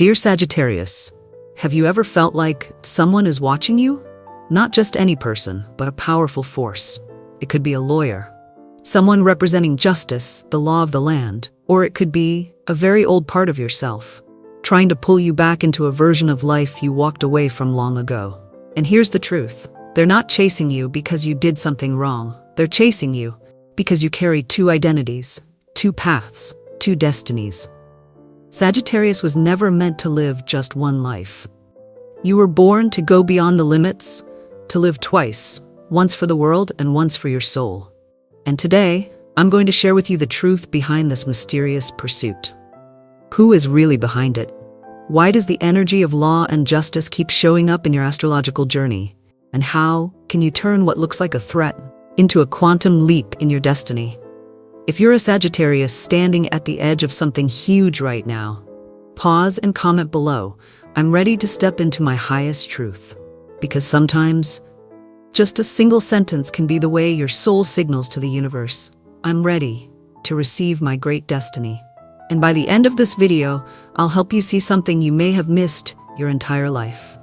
Dear Sagittarius, have you ever felt like someone is watching you? Not just any person, but a powerful force. It could be a lawyer, someone representing justice, the law of the land, or it could be a very old part of yourself, trying to pull you back into a version of life you walked away from long ago. And here's the truth. They're not chasing you because you did something wrong. They're chasing you because you carry two identities, two paths, two destinies. Sagittarius was never meant to live just one life. You were born to go beyond the limits, to live twice, once for the world and once for your soul. And today, I'm going to share with you the truth behind this mysterious pursuit. Who is really behind it? Why does the energy of law and justice keep showing up in your astrological journey? And how can you turn what looks like a threat into a quantum leap in your destiny? If you're a Sagittarius standing at the edge of something huge right now, pause and comment below. I'm ready to step into my highest truth. Because sometimes, just a single sentence can be the way your soul signals to the universe, I'm ready to receive my great destiny. And by the end of this video, I'll help you see something you may have missed your entire life.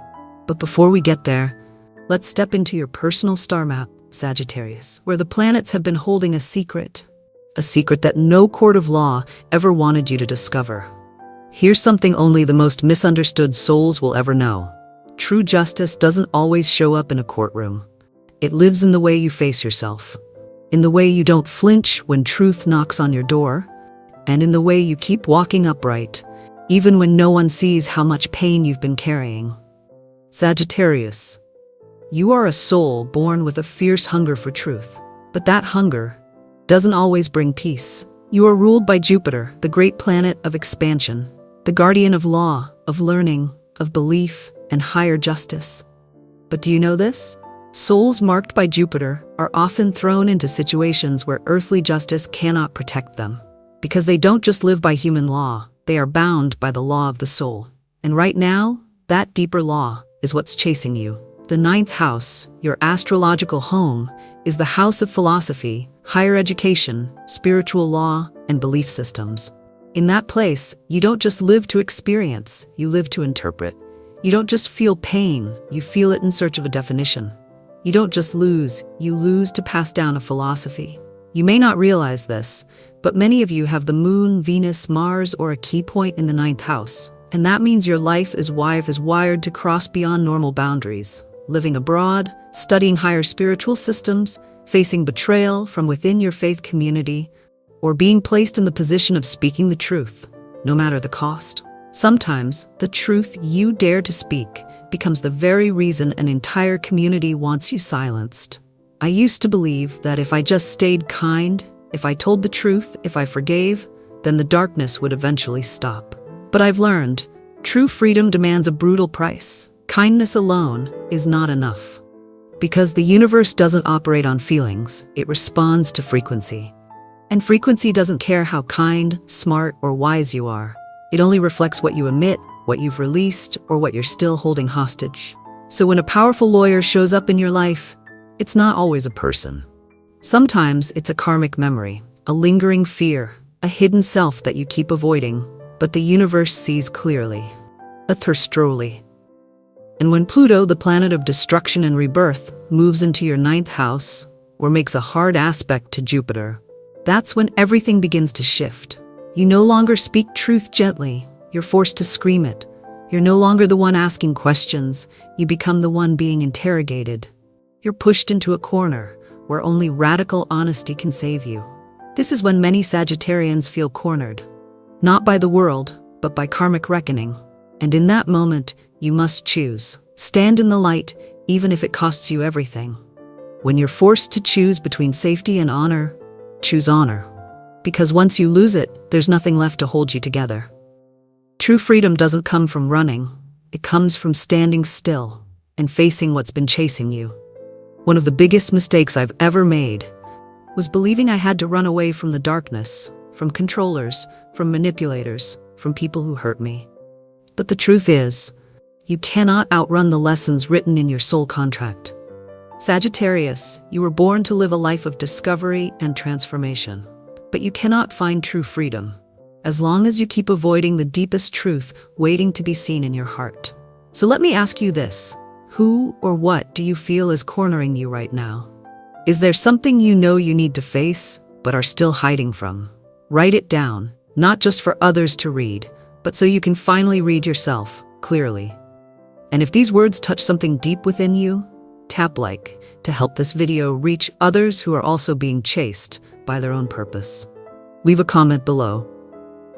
But before we get there, let's step into your personal star map, Sagittarius, where the planets have been holding a secret that no court of law ever wanted you to discover. Here's something only the most misunderstood souls will ever know. True justice doesn't always show up in a courtroom. It lives in the way you face yourself, in the way you don't flinch when truth knocks on your door, and in the way you keep walking upright, even when no one sees how much pain you've been carrying. Sagittarius, you are a soul born with a fierce hunger for truth, but that hunger doesn't always bring peace. You are ruled by Jupiter, the great planet of expansion, the guardian of law, of learning, of belief, and higher justice. But do you know this? Souls marked by Jupiter are often thrown into situations where earthly justice cannot protect them. Because they don't just live by human law, they are bound by the law of the soul. And right now, that deeper law is what's chasing you. The ninth house, your astrological home, is the house of philosophy, higher education, spiritual law, and belief systems. In that place, you don't just live to experience, you live to interpret. You don't just feel pain, you feel it in search of a definition. You don't just lose, you lose to pass down a philosophy. You may not realize this, but many of you have the Moon, Venus, Mars, or a key point in the ninth house. And that means your life is wired to cross beyond normal boundaries, living abroad, studying higher spiritual systems, facing betrayal from within your faith community, or being placed in the position of speaking the truth, no matter the cost. Sometimes, the truth you dare to speak becomes the very reason an entire community wants you silenced. I used to believe that if I just stayed kind, if I told the truth, if I forgave, then the darkness would eventually stop. But I've learned, true freedom demands a brutal price. Kindness alone is not enough. Because the universe doesn't operate on feelings, it responds to frequency. And frequency doesn't care how kind, smart, or wise you are. It only reflects what you emit, what you've released, or what you're still holding hostage. So when a powerful lawyer shows up in your life, it's not always a person. Sometimes it's a karmic memory, a lingering fear, a hidden self that you keep avoiding, but the universe sees clearly. A thirstroli. And when Pluto, the planet of destruction and rebirth, moves into your ninth house, or makes a hard aspect to Jupiter, that's when everything begins to shift. You no longer speak truth gently, you're forced to scream it. You're no longer the one asking questions, you become the one being interrogated. You're pushed into a corner where only radical honesty can save you. This is when many Sagittarians feel cornered, not by the world, but by karmic reckoning. And in that moment, you must choose. Stand in the light, even if it costs you everything. When you're forced to choose between safety and honor, choose honor. Because once you lose it, there's nothing left to hold you together. True freedom doesn't come from running. It comes from standing still and facing what's been chasing you. One of the biggest mistakes I've ever made was believing I had to run away from the darkness, from controllers, from manipulators, from people who hurt me. But the truth is, you cannot outrun the lessons written in your soul contract. Sagittarius, you were born to live a life of discovery and transformation. But you cannot find true freedom, as long as you keep avoiding the deepest truth waiting to be seen in your heart. So let me ask you this. Who or what do you feel is cornering you right now? Is there something you know you need to face, but are still hiding from? Write it down, not just for others to read, but so you can finally read yourself clearly. And if these words touch something deep within you, tap like to help this video reach others who are also being chased by their own purpose. Leave a comment below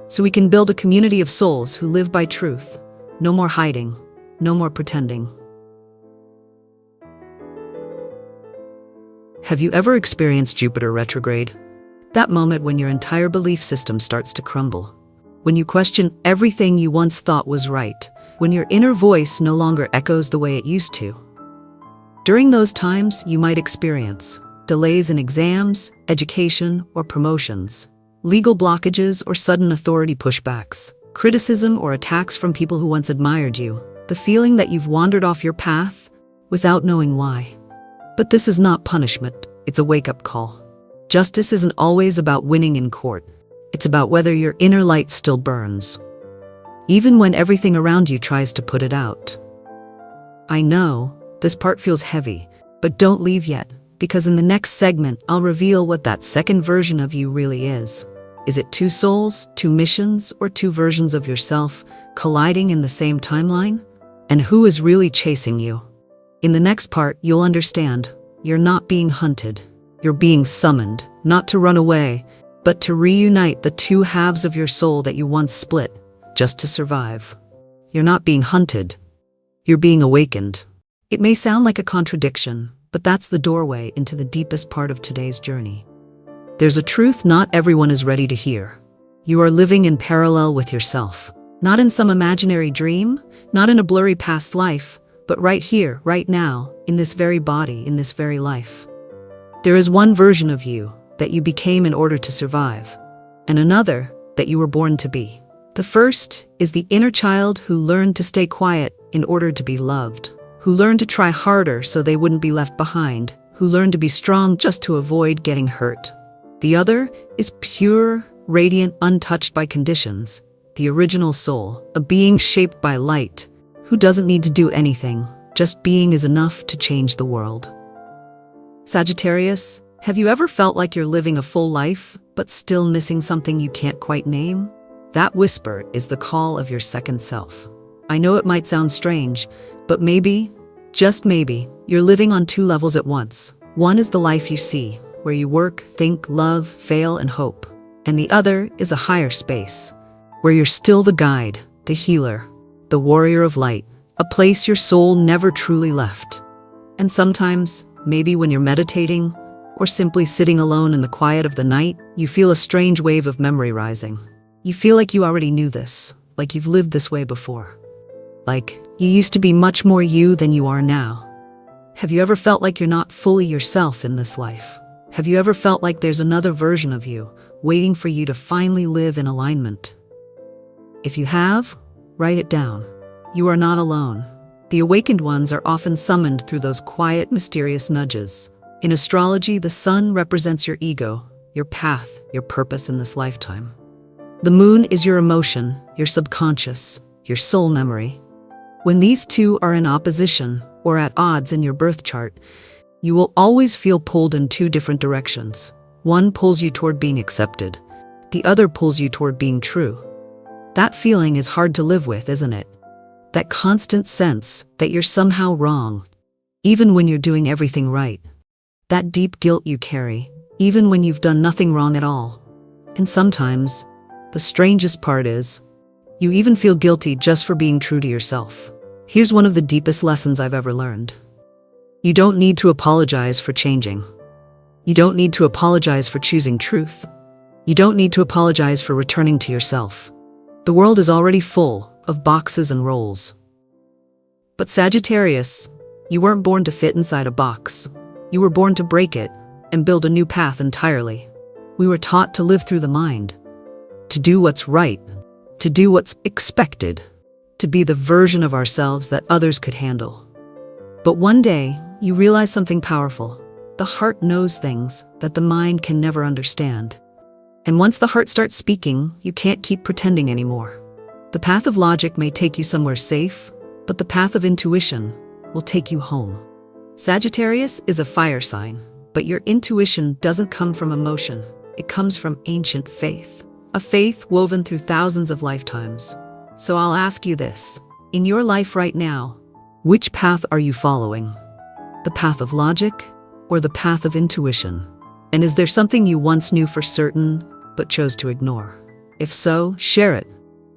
so we can build a community of souls who live by truth. No more hiding, no more pretending. Have you ever experienced Jupiter retrograde? That moment when your entire belief system starts to crumble. When you question everything you once thought was right. When your inner voice no longer echoes the way it used to. During those times, you might experience delays in exams, education, or promotions, legal blockages or sudden authority pushbacks, criticism or attacks from people who once admired you, the feeling that you've wandered off your path without knowing why. But this is not punishment, it's a wake-up call. Justice isn't always about winning in court. It's about whether your inner light still burns, even when everything around you tries to put it out. I know this part feels heavy, but don't leave yet, because in the next segment, I'll reveal what that second version of you really is. Is it two souls, two missions, or two versions of yourself colliding in the same timeline? And who is really chasing you? In the next part, you'll understand you're not being hunted. You're being summoned, not to run away, but to reunite the two halves of your soul that you once split, just to survive. You're not being hunted. You're being awakened. It may sound like a contradiction, but that's the doorway into the deepest part of today's journey. There's a truth not everyone is ready to hear. You are living in parallel with yourself. Not in some imaginary dream, not in a blurry past life, but right here, right now, in this very body, in this very life. There is one version of you that you became in order to survive, and another that you were born to be. The first is the inner child who learned to stay quiet in order to be loved, who learned to try harder so they wouldn't be left behind, who learned to be strong just to avoid getting hurt. The other is pure, radiant, untouched by conditions, the original soul, a being shaped by light, who doesn't need to do anything, just being is enough to change the world. Sagittarius, have you ever felt like you're living a full life, but still missing something you can't quite name? That whisper is the call of your second self. I know it might sound strange, but maybe, just maybe, you're living on two levels at once. One is the life you see, where you work, think, love, fail, and hope. And the other is a higher space, where you're still the guide, the healer, the warrior of light, a place your soul never truly left. And sometimes, maybe when you're meditating, or simply sitting alone in the quiet of the night, you feel a strange wave of memory rising. You feel like you already knew this, like you've lived this way before. Like you used to be much more you than you are now. Have you ever felt like you're not fully yourself in this life? Have you ever felt like there's another version of you, waiting for you to finally live in alignment? If you have, write it down. You are not alone. The awakened ones are often summoned through those quiet, mysterious nudges. In astrology, the sun represents your ego, your path, your purpose in this lifetime. The moon is your emotion, your subconscious, your soul memory. When these two are in opposition or at odds in your birth chart, you will always feel pulled in two different directions. One pulls you toward being accepted. The other pulls you toward being true. That feeling is hard to live with, isn't it? That constant sense that you're somehow wrong, even when you're doing everything right. That deep guilt you carry, even when you've done nothing wrong at all. And sometimes, the strangest part is, you even feel guilty just for being true to yourself. Here's one of the deepest lessons I've ever learned. You don't need to apologize for changing. You don't need to apologize for choosing truth. You don't need to apologize for returning to yourself. The world is already full of boxes and roles. But Sagittarius, you weren't born to fit inside a box. You were born to break it and build a new path entirely. We were taught to live through the mind, to do what's right, to do what's expected, to be the version of ourselves that others could handle. But one day, you realize something powerful. The heart knows things that the mind can never understand. And once the heart starts speaking, you can't keep pretending anymore. The path of logic may take you somewhere safe, but the path of intuition will take you home. Sagittarius is a fire sign, but your intuition doesn't come from emotion. It comes from ancient faith, a faith woven through thousands of lifetimes. So I'll ask you this. In your life right now, which path are you following? The path of logic or the path of intuition? And is there something you once knew for certain but chose to ignore? If so, share it,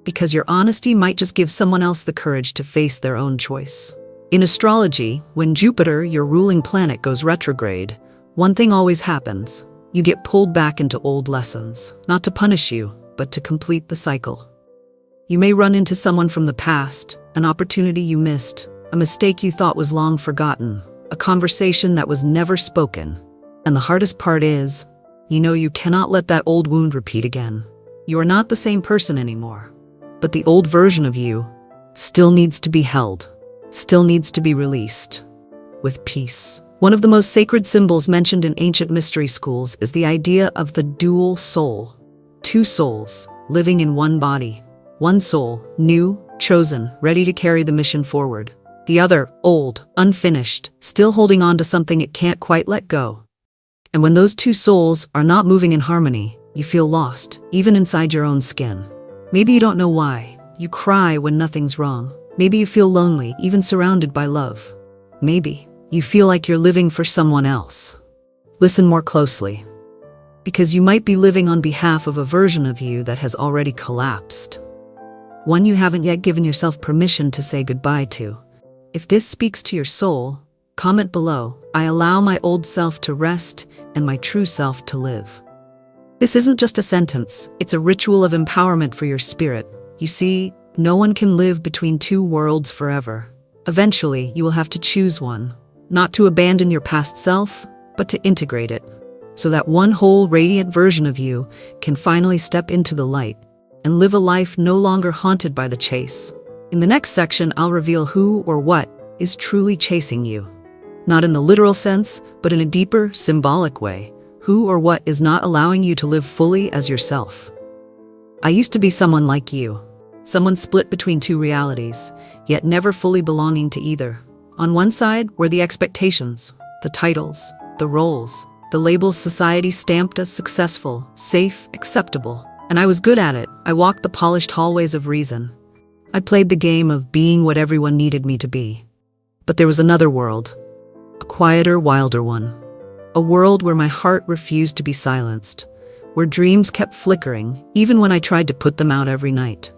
because your honesty might just give someone else the courage to face their own choice. In astrology, when Jupiter, your ruling planet, goes retrograde, one thing always happens. You get pulled back into old lessons, not to punish you, but to complete the cycle. You may run into someone from the past, an opportunity you missed, a mistake you thought was long forgotten, a conversation that was never spoken. And the hardest part is, you know you cannot let that old wound repeat again. You are not the same person anymore. But the old version of you still needs to be held, still needs to be released, with peace. One of the most sacred symbols mentioned in ancient mystery schools is the idea of the dual soul. Two souls, living in one body. One soul, new, chosen, ready to carry the mission forward. The other, old, unfinished, still holding on to something it can't quite let go. And when those two souls are not moving in harmony, you feel lost, even inside your own skin. Maybe you don't know why. You cry when nothing's wrong. Maybe you feel lonely, even surrounded by love. Maybe you feel like you're living for someone else. Listen more closely, because you might be living on behalf of a version of you that has already collapsed. One you haven't yet given yourself permission to say goodbye to. If this speaks to your soul, comment below. I allow my old self to rest and my true self to live. This isn't just a sentence, it's a ritual of empowerment for your spirit. You see, no one can live between two worlds forever. Eventually, you will have to choose one, not to abandon your past self, but to integrate it, so that one whole radiant version of you can finally step into the light and live a life no longer haunted by the chase. In the next section, I'll reveal who or what is truly chasing you. Not in the literal sense, but in a deeper, symbolic way. Who or what is not allowing you to live fully as yourself. I used to be someone like you. Someone split between two realities, yet never fully belonging to either. On one side were the expectations, the titles, the roles, the labels society stamped as successful, safe, acceptable. And I was good at it. I walked the polished hallways of reason. I played the game of being what everyone needed me to be. But there was another world, a quieter, wilder one. A world where my heart refused to be silenced, where dreams kept flickering, even when I tried to put them out every night.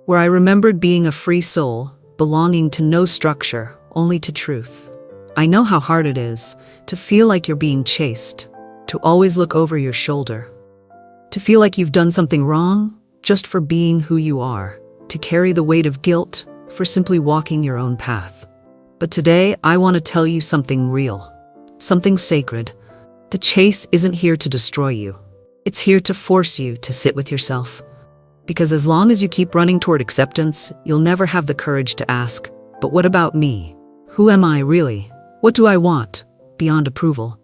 Where I remembered being a free soul, belonging to no structure, only to truth. I know how hard it is to feel like you're being chased, to always look over your shoulder. To feel like you've done something wrong just for being who you are, to carry the weight of guilt for simply walking your own path. But today, I want to tell you something real, something sacred. The chase isn't here to destroy you. It's here to force you to sit with yourself. Because as long as you keep running toward acceptance, you'll never have the courage to ask, but what about me? Who am I really? What do I want? Beyond approval.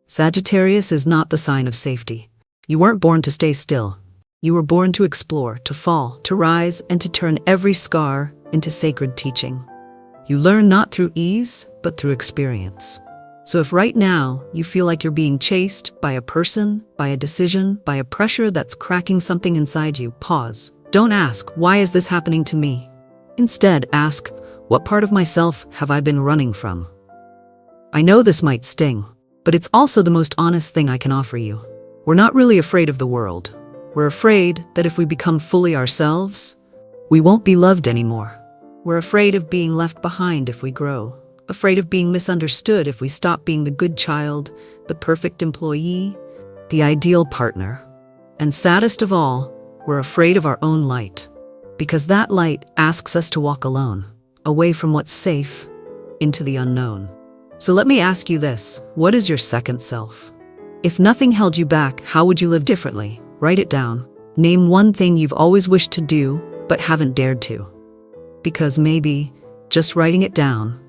Sagittarius is not the sign of safety. You weren't born to stay still. You were born to explore, to fall, to rise, and to turn every scar into sacred teaching. You learn not through ease, but through experience. So if right now you feel like you're being chased by a person, by a decision, by a pressure that's cracking something inside you, pause. Don't ask, why is this happening to me? Instead, ask, what part of myself have I been running from? I know this might sting, but it's also the most honest thing I can offer you. We're not really afraid of the world. We're afraid that if we become fully ourselves, we won't be loved anymore. We're afraid of being left behind if we grow. Afraid of being misunderstood if we stop being the good child, the perfect employee, the ideal partner. And saddest of all, we're afraid of our own light. Because that light asks us to walk alone, away from what's safe, into the unknown. So let me ask you this, what is your second self? If nothing held you back, how would you live differently? Write it down. Name one thing you've always wished to do, but haven't dared to. Because maybe, just writing it down,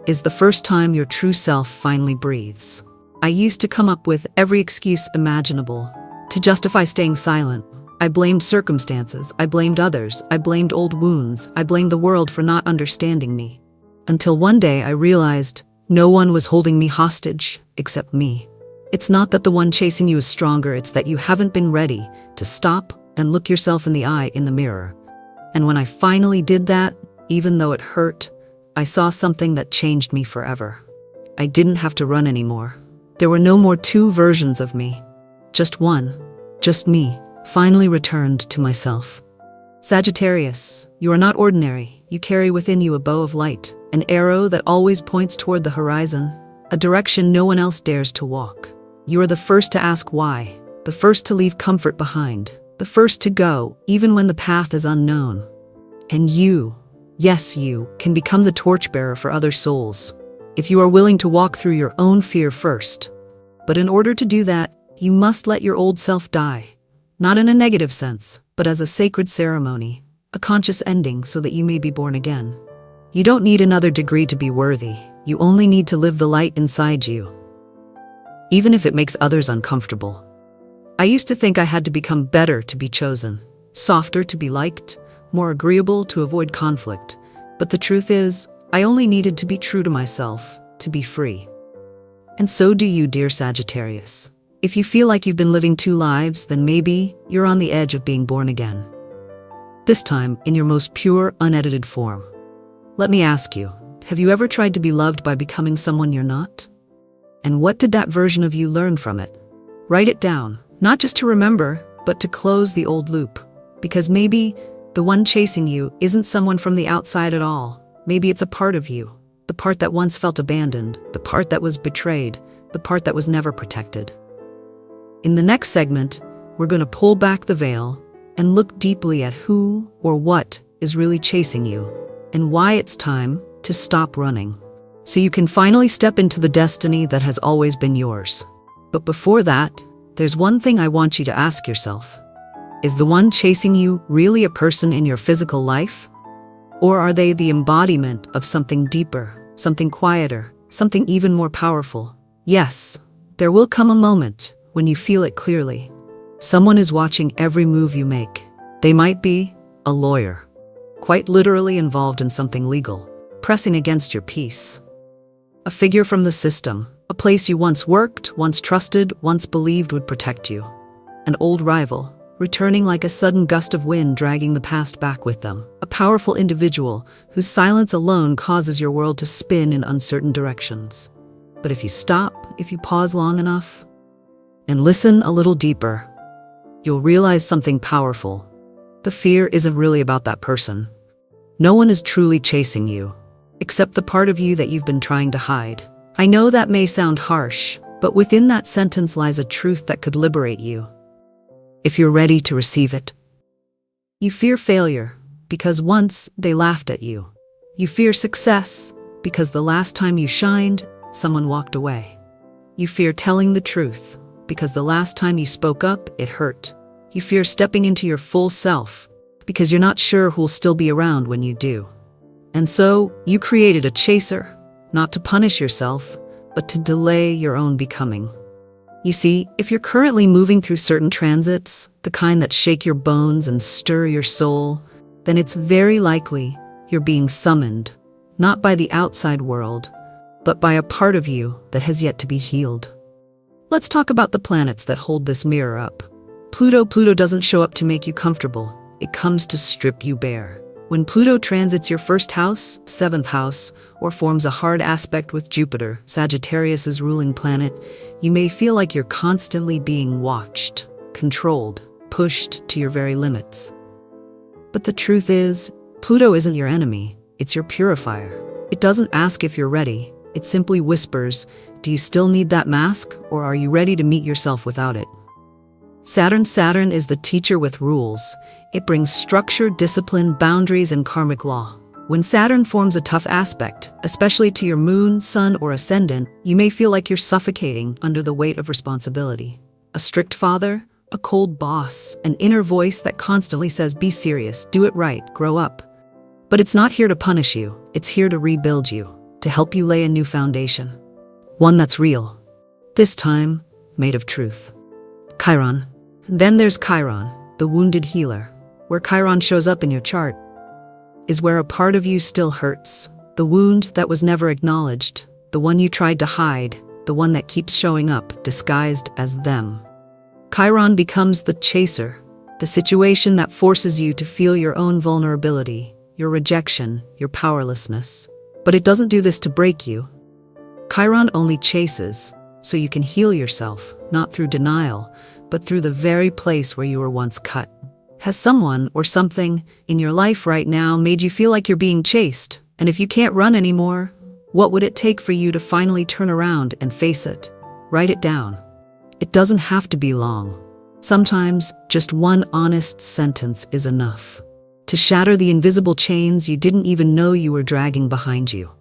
is the first time your true self finally breathes. I used to come up with every excuse imaginable To justify staying silent, I blamed circumstances, I blamed others, I blamed old wounds, I blamed the world for not understanding me. Until one day I realized no one was holding me hostage except me. It's not that the one chasing you is stronger, it's that you haven't been ready to stop and look yourself in the eye in the mirror. And when I finally did that, even though it hurt, I saw something that changed me forever. I didn't have to run anymore. There were no more two versions of me. Just one, just me, finally returned to myself. Sagittarius, you are not ordinary. You carry within you a bow of light, an arrow that always points toward the horizon, a direction no one else dares to walk. You are the first to ask why, the first to leave comfort behind, the first to go, even when the path is unknown. And you, yes, you, can become the torchbearer for other souls, if you are willing to walk through your own fear first. But in order to do that, you must let your old self die. Not in a negative sense, but as a sacred ceremony, a conscious ending so that you may be born again. You don't need another degree to be worthy. You only need to live the light inside you, even if it makes others uncomfortable. I used to think I had to become better to be chosen, softer to be liked, more agreeable to avoid conflict. But the truth is, I only needed to be true to myself, to be free. And so do you, dear Sagittarius. If you feel like you've been living two lives, then maybe you're on the edge of being born again. This time, in your most pure, unedited form. Let me ask you, have you ever tried to be loved by becoming someone you're not? And what did that version of you learn from it? Write it down, not just to remember, but to close the old loop. Because maybe the one chasing you isn't someone from the outside at all. Maybe it's a part of you, the part that once felt abandoned, the part that was betrayed, the part that was never protected. In the next segment, we're going to pull back the veil and look deeply at who or what is really chasing you and why it's time to stop running, so you can finally step into the destiny that has always been yours. But before that, there's one thing I want you to ask yourself. Is the one chasing you really a person in your physical life? Or are they the embodiment of something deeper, something quieter, something even more powerful? Yes, there will come a moment when you feel it clearly. Someone is watching every move you make. They might be a lawyer, quite literally involved in something legal, pressing against your peace. A figure from the system, a place you once worked, once trusted, once believed would protect you. An old rival, returning like a sudden gust of wind dragging the past back with them. A powerful individual whose silence alone causes your world to spin in uncertain directions. But if you stop, if you pause long enough, and listen a little deeper, you'll realize something powerful. The fear isn't really about that person. No one is truly chasing you, except the part of you that you've been trying to hide. I know that may sound harsh, but within that sentence lies a truth that could liberate you, if you're ready to receive it. You fear failure, because once they laughed at you. You fear success, because the last time you shined, someone walked away. You fear telling the truth, because the last time you spoke up, it hurt. You fear stepping into your full self, because you're not sure who'll still be around when you do. And so, you created a chaser, not to punish yourself, but to delay your own becoming. You see, if you're currently moving through certain transits, the kind that shake your bones and stir your soul, then it's very likely you're being summoned, not by the outside world, but by a part of you that has yet to be healed. Let's talk about the planets that hold this mirror up. Pluto doesn't show up to make you comfortable. It comes to strip you bare. When Pluto transits your first house, seventh house, or forms a hard aspect with Jupiter, Sagittarius's ruling planet, you may feel like you're constantly being watched, controlled, pushed to your very limits. But the truth is, Pluto isn't your enemy, it's your purifier. It doesn't ask if you're ready, it simply whispers, do you still need that mask, or are you ready to meet yourself without it? Saturn is the teacher with rules. It brings structure, discipline, boundaries, and karmic law. When Saturn forms a tough aspect, especially to your moon, sun, or ascendant, you may feel like you're suffocating under the weight of responsibility. A strict father, a cold boss, an inner voice that constantly says, be serious, do it right, grow up. But it's not here to punish you, it's here to rebuild you, to help you lay a new foundation. One that's real. This time, made of truth. Chiron. Then there's Chiron, the wounded healer. Where Chiron shows up in your chart is where a part of you still hurts. The wound that was never acknowledged, the one you tried to hide, the one that keeps showing up disguised as them. Chiron becomes the chaser, the situation that forces you to feel your own vulnerability, your rejection, your powerlessness. But it doesn't do this to break you. Chiron only chases so you can heal yourself, not through denial, but through the very place where you were once cut. Has someone or something in your life right now made you feel like you're being chased? And if you can't run anymore, what would it take for you to finally turn around and face it? Write it down. It doesn't have to be long. Sometimes just one honest sentence is enough to shatter the invisible chains you didn't even know you were dragging behind you.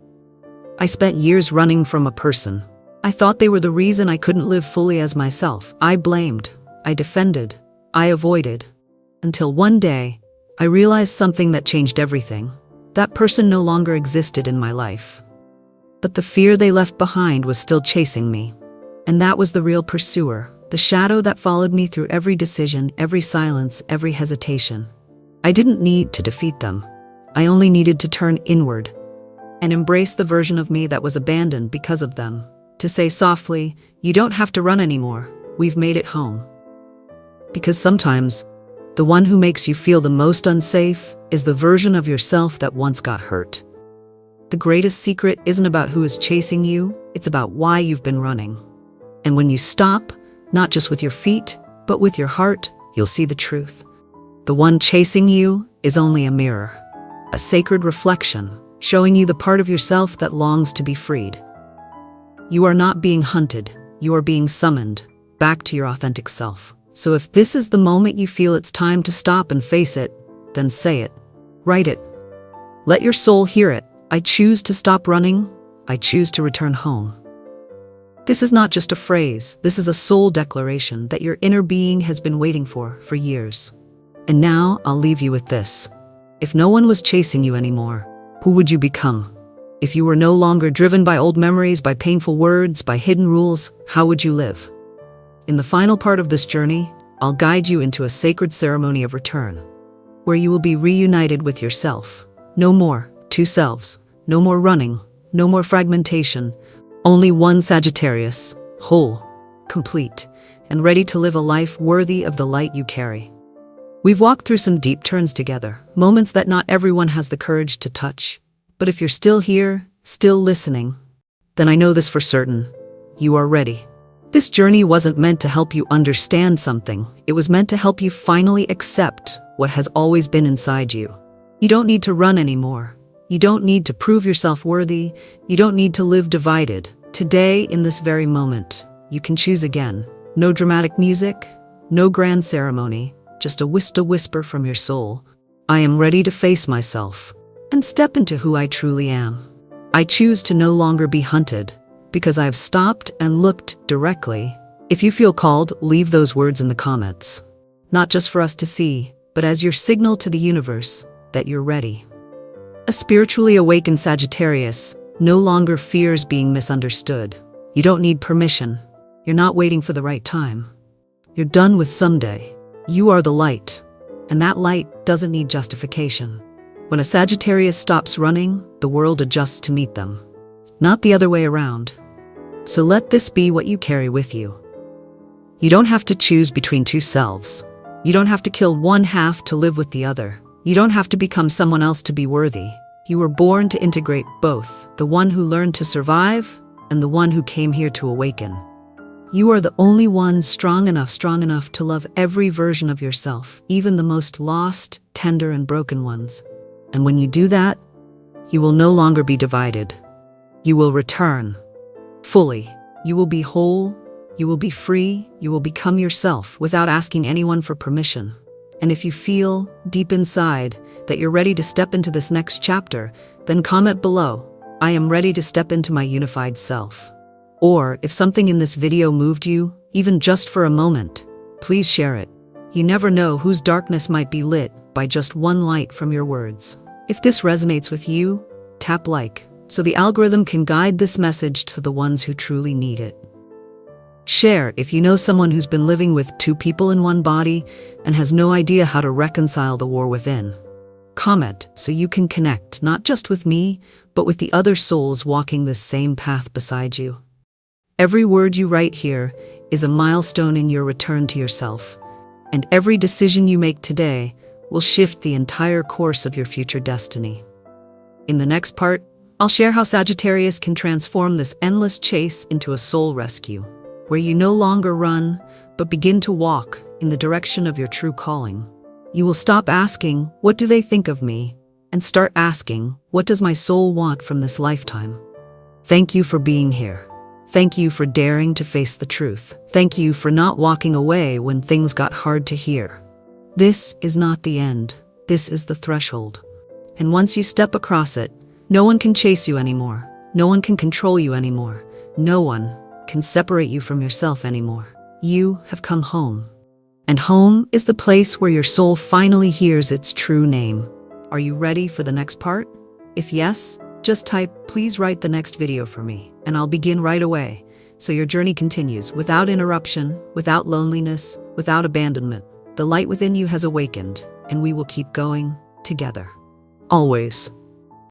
I spent years running from a person. I thought they were the reason I couldn't live fully as myself. I blamed, I defended, I avoided. Until one day, I realized something that changed everything. That person no longer existed in my life. But the fear they left behind was still chasing me. And that was the real pursuer, the shadow that followed me through every decision, every silence, every hesitation. I didn't need to defeat them. I only needed to turn inward and embrace the version of me that was abandoned because of them. To say softly, you don't have to run anymore. We've made it home. Because sometimes, the one who makes you feel the most unsafe is the version of yourself that once got hurt. The greatest secret isn't about who is chasing you, it's about why you've been running. And when you stop, not just with your feet, but with your heart, you'll see the truth. The one chasing you is only a mirror, a sacred reflection, showing you the part of yourself that longs to be freed. You are not being hunted, you are being summoned back to your authentic self. So if this is the moment you feel it's time to stop and face it, then say it. Write it. Let your soul hear it. I choose to stop running. I choose to return home. This is not just a phrase. This is a soul declaration that your inner being has been waiting for years. And now I'll leave you with this. If no one was chasing you anymore, who would you become? If you were no longer driven by old memories, by painful words, by hidden rules, how would you live? In the final part of this journey, I'll guide you into a sacred ceremony of return, where you will be reunited with yourself. No more two selves, no more running, no more fragmentation, only one Sagittarius, whole, complete, and ready to live a life worthy of the light you carry. We've walked through some deep turns together, moments that not everyone has the courage to touch. But if you're still here, still listening, then I know this for certain. You are ready. This journey wasn't meant to help you understand something. It was meant to help you finally accept what has always been inside you. You don't need to run anymore. You don't need to prove yourself worthy. You don't need to live divided. Today, in this very moment, you can choose again. No dramatic music, no grand ceremony, just a whisper from your soul. I am ready to face myself and step into who I truly am. I choose to no longer be hunted, because I have stopped and looked directly. If you feel called, leave those words in the comments. Not just for us to see, but as your signal to the universe that you're ready. A spiritually awakened Sagittarius no longer fears being misunderstood. You don't need permission. You're not waiting for the right time. You're done with someday. You are the light, and that light doesn't need justification. When a Sagittarius stops running, the world adjusts to meet them, not the other way around. So let this be what you carry with you. You don't have to choose between two selves. You don't have to kill one half to live with the other. You don't have to become someone else to be worthy. You were born to integrate both, the one who learned to survive and the one who came here to awaken. You are the only one strong enough to love every version of yourself, even the most lost, tender, and broken ones. And when you do that, you will no longer be divided. You will return fully. You will be whole. You will be free. You will become yourself without asking anyone for permission. And if you feel deep inside that you're ready to step into this next chapter, then comment below, I am ready to step into my unified self. Or if something in this video moved you, even just for a moment, please share it. You never know whose darkness might be lit by just one light from your words. If this resonates with you, tap like, so the algorithm can guide this message to the ones who truly need it. Share if you know someone who's been living with two people in one body and has no idea how to reconcile the war within. Comment so you can connect not just with me, but with the other souls walking this same path beside you. Every word you write here is a milestone in your return to yourself, and every decision you make today will shift the entire course of your future destiny. In the next part, I'll share how Sagittarius can transform this endless chase into a soul rescue, where you no longer run, but begin to walk in the direction of your true calling. You will stop asking, "What do they think of me?" and start asking, "What does my soul want from this lifetime?" Thank you for being here. Thank you for daring to face the truth. Thank you for not walking away when things got hard to hear. This is not the end. This is the threshold. And once you step across it, no one can chase you anymore. No one can control you anymore. No one can separate you from yourself anymore. You have come home. And home is the place where your soul finally hears its true name. Are you ready for the next part? If yes, just type, "Please write the next video for me," and I'll begin right away, so your journey continues without interruption, without loneliness, without abandonment. The light within you has awakened, and we will keep going together. Always.